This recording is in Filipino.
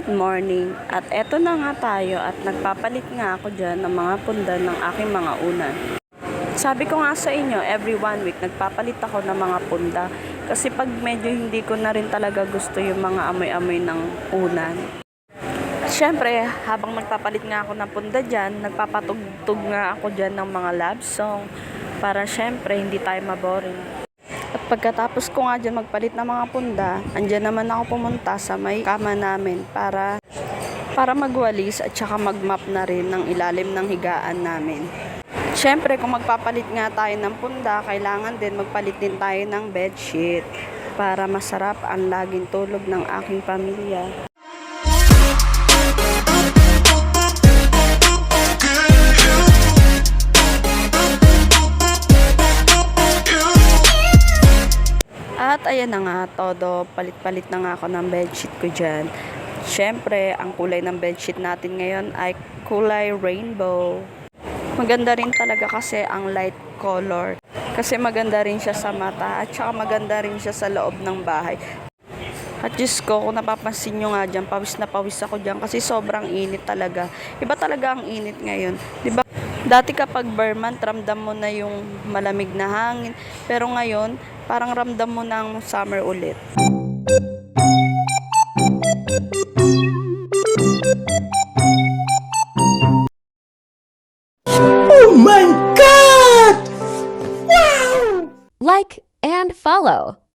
Good morning! At eto na nga tayo at nagpapalit nga ako dyan ng mga pundan ng aking mga unan. Sabi ko nga sa inyo, every 1 week nagpapalit ako ng mga punda. Kasi pag medyo hindi ko na rin talaga gusto yung mga amoy-amoy ng unan. Siyempre, habang nagpapalit nga ako ng punda dyan, nagpapatugtog nga ako dyan ng mga love song para siyempre hindi tayo maboring. At pagkatapos ko nga dyan magpalit ng mga punda, andyan naman ako pumunta sa may kama namin para magwalis at saka magmap na rin ng ilalim ng higaan namin. Siyempre, kung magpapalit nga tayo ng punda, kailangan din magpalit din tayo ng bedsheet para masarap ang laging tulog ng aking pamilya. At ayan na nga, todo palit-palit na nga ako ng bedsheet ko dyan. Siyempre, ang kulay ng bedsheet natin ngayon ay kulay rainbow. Maganda rin talaga kasi ang light color. Kasi maganda rin siya sa mata at saka maganda rin siya sa loob ng bahay. At Diyos ko, kung napapansin nyo nga dyan, pawis na pawis ako dyan kasi sobrang init talaga. Iba talaga ang init ngayon. Diba? Dati kapag Vermont, ramdam mo na yung malamig na hangin. Pero ngayon, parang ramdam mo ng summer ulit. Oh my God! Wow! Like and follow.